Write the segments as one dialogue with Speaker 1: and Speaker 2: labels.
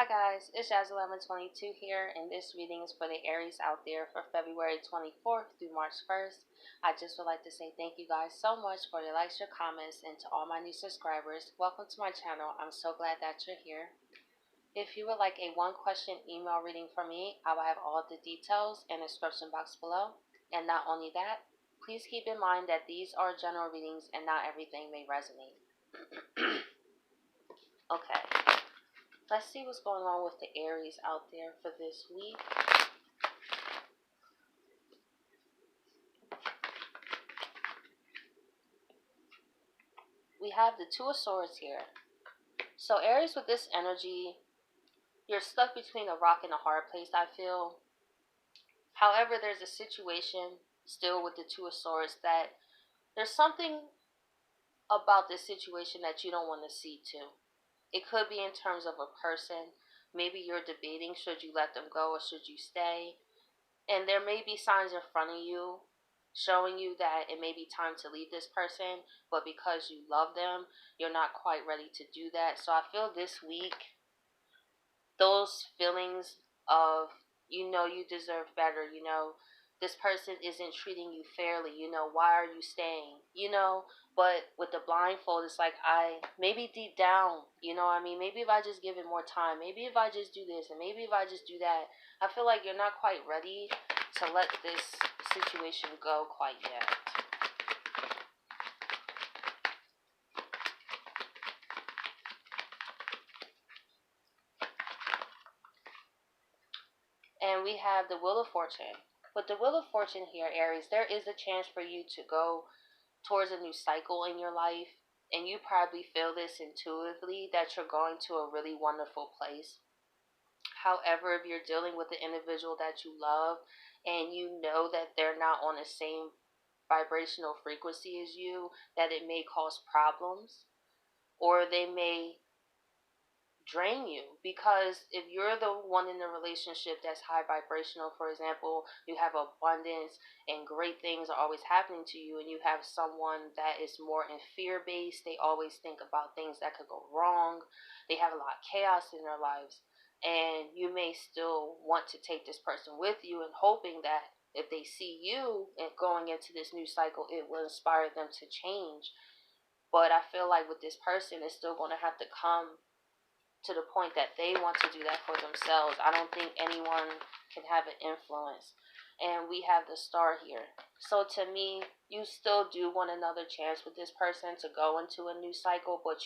Speaker 1: Hi guys, it's Jasmine 22 here, and this reading is for the Aries out there for February 24th through March 1st. I just would like to say thank you guys so much for your likes, your comments, and to all my new subscribers. Welcome to my channel. I'm so glad that you're here. If you would like a one-question email reading from me, I will have all the details in the description box below. And not only that, please keep in mind that these are general readings and not everything may resonate. Okay. Let's see what's going on with the Aries out there for this week. We have the Two of Swords here. So Aries, with this energy, you're stuck between a rock and a hard place, I feel. However, there's a situation still with the Two of Swords that there's something about this situation that you don't want to see too. It could be in terms of a person. Maybe you're debating, should you let them go or should you stay? And there may be signs in front of you showing you that it may be time to leave this person, but because you love them, you're not quite ready to do that. So I feel this week, those feelings of, you deserve better, this person isn't treating you fairly, why are you staying, but with the blindfold, it's like, maybe deep down, maybe if I just give it more time, maybe if I just do this, and maybe if I just do that, I feel like you're not quite ready to let this situation go quite yet. And we have the Wheel of Fortune. With the Wheel of Fortune here, Aries, there is a chance for you to go towards a new cycle in your life. And you probably feel this intuitively, that you're going to a really wonderful place. However, if you're dealing with an individual that you love and you know that they're not on the same vibrational frequency as you, that it may cause problems, or they may drain you, because if you're the one in the relationship that's high vibrational, for example, you have abundance and great things are always happening to you, and you have someone that is more in fear based, they always think about things that could go wrong, they have a lot of chaos in their lives, and you may still want to take this person with you and hoping that if they see you and going into this new cycle, it will inspire them to change. But I feel like with this person, it's still going to have to come to the point that they want to do that for themselves. I don't think anyone can have an influence. And we have the Star here. So to me, you still do want another chance with this person to go into a new cycle, but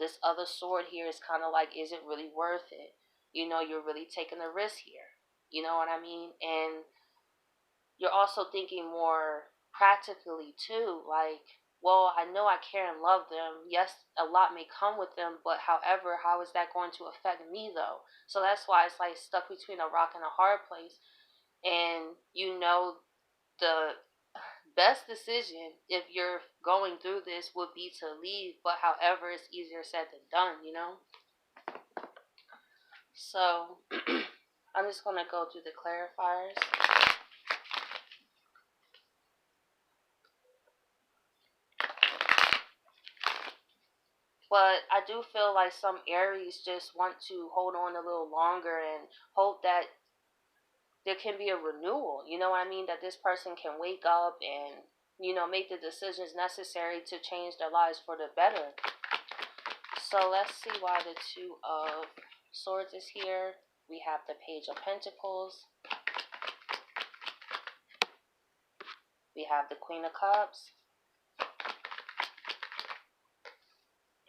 Speaker 1: this other sword here is kind of like, is it really worth it? You're really taking a risk here. You know what I mean? And you're also thinking more practically too, like, well, I know I care and love them. Yes, a lot may come with them, but however, how is that going to affect me though? So that's why it's like stuck between a rock and a hard place. And the best decision if you're going through this would be to leave, but however, it's easier said than done. So I'm just going to go through the clarifiers. But I do feel like some Aries just want to hold on a little longer and hope that there can be a renewal. You know what I mean? That this person can wake up and, make the decisions necessary to change their lives for the better. So let's see why the Two of Swords is here. We have the Page of Pentacles. We have the Queen of Cups.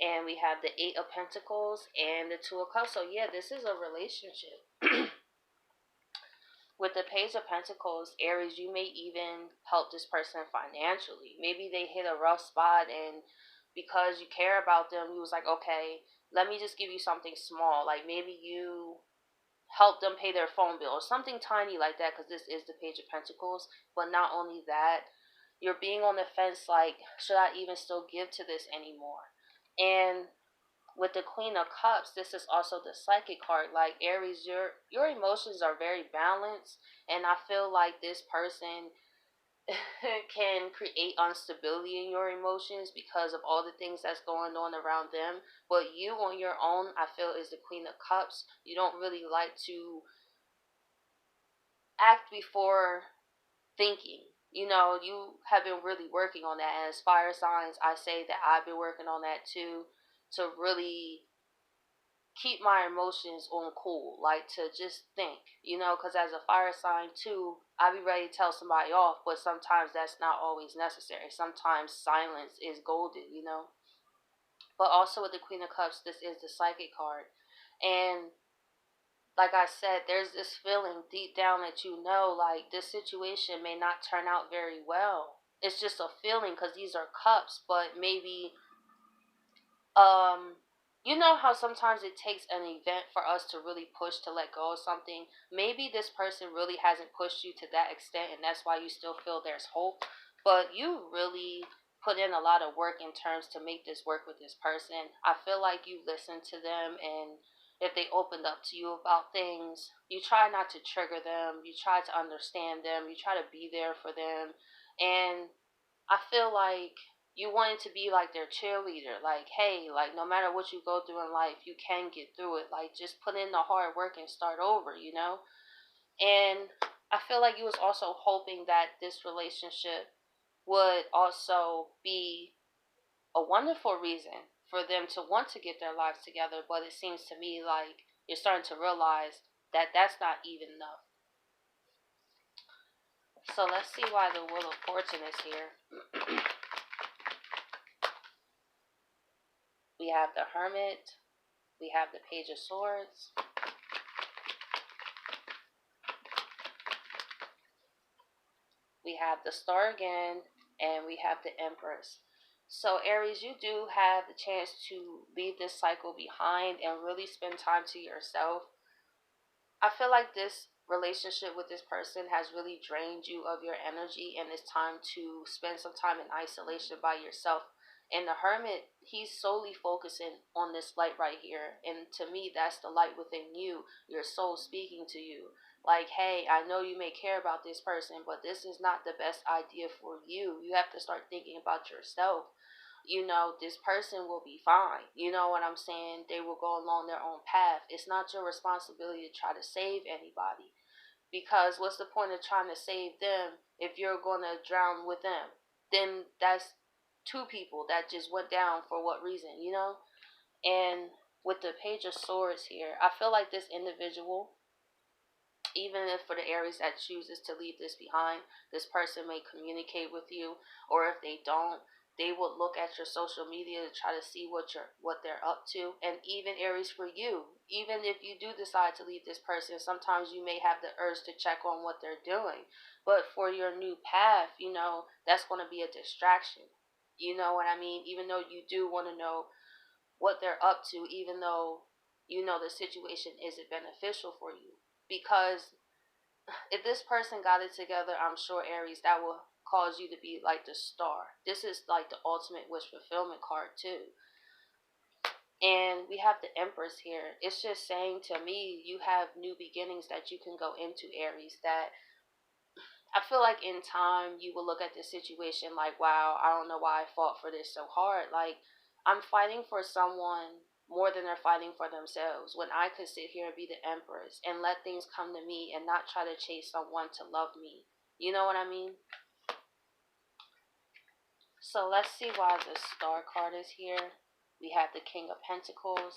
Speaker 1: And we have the Eight of Pentacles and the Two of Cups. So yeah, this is a relationship. With the Page of Pentacles, Aries, you may even help this person financially. Maybe they hit a rough spot, and because you care about them, you was like, okay, let me just give you something small. Like maybe you help them pay their phone bill or something tiny like that, because this is the Page of Pentacles. But not only that, you're being on the fence, like, should I even still give to this anymore? And with the Queen of Cups, this is also the Psychic card. Like Aries, your emotions are very balanced, and I feel like this person can create instability in your emotions because of all the things that's going on around them. But you on your own, I feel, is the Queen of Cups. You don't really like to act before thinking. You know, you have been really working on that. And as fire signs, I say that I've been working on that too, to really keep my emotions on cool, like to just think, you know, because as a fire sign too, I be ready to tell somebody off, but sometimes that's not always necessary. Sometimes silence is golden, you know. But also with the Queen of Cups, this is the psychic card. And like I said, there's this feeling deep down that you know, like this situation may not turn out very well. It's just a feeling because these are cups, but maybe um you know how sometimes it takes an event for us to really push to let go of something. Maybe this person really hasn't pushed you to that extent, and that's why you still feel there's hope. But you really put in a lot of work in terms to make this work with this person. I feel like you listened to them, and if they opened up to you about things, you try not to trigger them, you try to understand them, you try to be there for them. And I feel like you wanted to be like their cheerleader. Like, hey, like no matter what you go through in life, you can get through it. Like, just put in the hard work and start over, you know? And I feel like you was also hoping that this relationship would also be a wonderful reason for them to want to get their lives together. But it seems to me like you're starting to realize that that's not even enough. So let's see why the Wheel of Fortune is here. We have the Hermit. We have the Page of Swords. We have the Star again. And we have the Empress. So, Aries, you do have the chance to leave this cycle behind and really spend time to yourself. I feel like this relationship with this person has really drained you of your energy, and it's time to spend some time in isolation by yourself. And the Hermit, he's solely focusing on this light right here. And to me, that's the light within you, your soul speaking to you. Like, hey, I know you may care about this person, but this is not the best idea for you. You have to start thinking about yourself. You know, this person will be fine. You know what I'm saying? They will go along their own path. It's not your responsibility to try to save anybody. Because what's the point of trying to save them if you're going to drown with them? Then that's two people that just went down for what reason, you know? And with the Page of Swords here, I feel like this individual, even if for the Aries that chooses to leave this behind, this person may communicate with you, or if they don't, they will look at your social media to try to see what they're up to. And even Aries, for you, even if you do decide to leave this person, sometimes you may have the urge to check on what they're doing. But for your new path, you know, that's going to be a distraction. You know what I mean? Even though you do want to know what they're up to, even though you know the situation isn't beneficial for you. Because if this person got it together, I'm sure, Aries, that will cause you to be like the star. This is like the ultimate wish fulfillment card too. And we have the Empress here. It's just saying to me, you have new beginnings that you can go into, Aries, that I feel like in time you will look at this situation like, wow, I don't know why I fought for this so hard. Like, I'm fighting for someone more than they're fighting for themselves, when I could sit here and be the Empress and let things come to me and not try to chase someone to love me. You know what I mean? So let's see why the Star card is here. We have the King of Pentacles.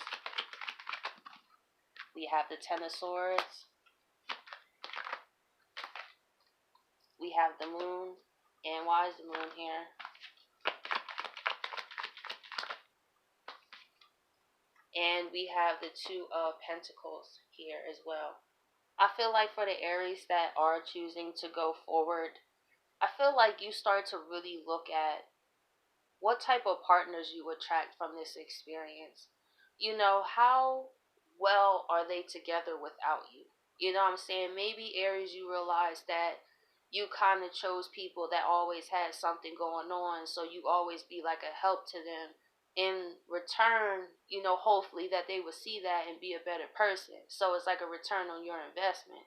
Speaker 1: We have the Ten of Swords. We have the Moon. And why is the Moon here? And we have the Two of Pentacles here as well. I feel like for the Aries that are choosing to go forward, I feel like you start to really look at what type of partners you attract from this experience. You know, how well are they together without you? You know what I'm saying? Maybe Aries, you realize that you kind of chose people that always had something going on, so you always be like a help to them. In return, you know, hopefully that they will see that and be a better person. So it's like a return on your investment.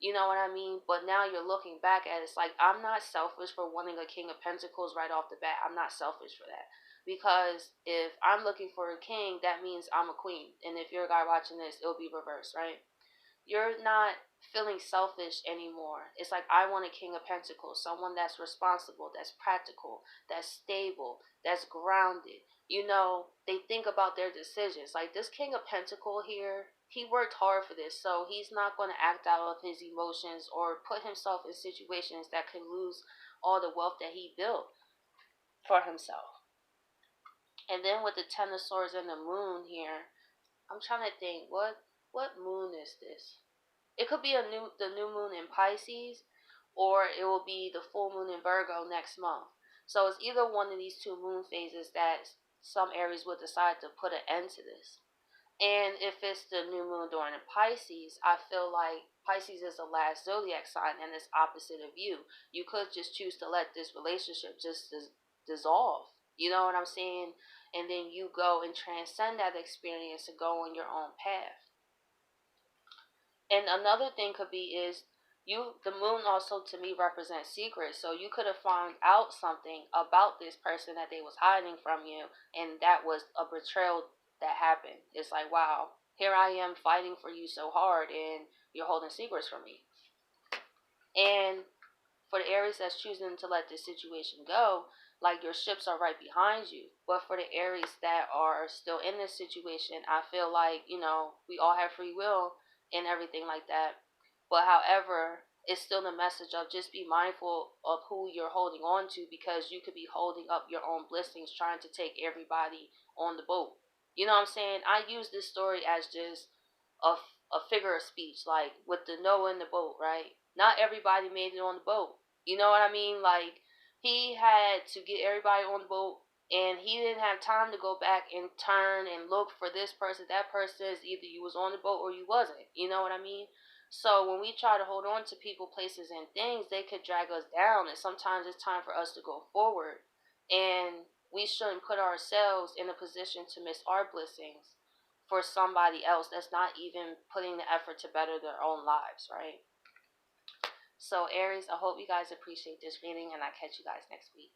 Speaker 1: You know what I mean? But now you're looking back at it, it's like, I'm not selfish for wanting a King of Pentacles right off the bat. I'm not selfish for that. Because if I'm looking for a king, that means I'm a queen. And if you're a guy watching this, it'll be reversed, right? You're not feeling selfish anymore. It's like, I want a King of Pentacles, someone that's responsible, that's practical, that's stable, that's grounded. You know, they think about their decisions. Like this King of Pentacle here, he worked hard for this, so he's not going to act out of his emotions or put himself in situations that could lose all the wealth that he built for himself. And then with the Ten of Swords and the Moon here, I'm trying to think, what moon is this? It could be the new moon in Pisces, or it will be the full moon in Virgo next month. So it's either one of these two moon phases that some Aries would decide to put an end to this. And if it's the new moon during Pisces, I feel like Pisces is the last zodiac sign and it's opposite of you. You could just choose to let this relationship just dissolve. You know what I'm saying? And then you go and transcend that experience and go on your own path. And another thing could be is the moon also to me represents secrets. So you could have found out something about this person that they was hiding from you, and that was a betrayal that happened. It's like, wow, here I am fighting for you so hard and you're holding secrets from me. And for the Aries that's choosing to let this situation go, like your ships are right behind you. But for the Aries that are still in this situation, I feel like, we all have free will and everything like that. But however, it's still the message of just be mindful of who you're holding on to, because you could be holding up your own blessings trying to take everybody on the boat. You know what I'm saying? I use this story as just a, a figure of speech, like with the Noah in the boat, right? Not everybody made it on the boat. You know what I mean? Like, he had to get everybody on the boat, and he didn't have time to go back and turn and look for this person, that person. Is either you was on the boat or you wasn't. You know what I mean? So when we try to hold on to people, places, and things, they could drag us down. And sometimes it's time for us to go forward. And we shouldn't put ourselves in a position to miss our blessings for somebody else that's not even putting the effort to better their own lives, right? So Aries, I hope you guys appreciate this reading, and I'll catch you guys next week.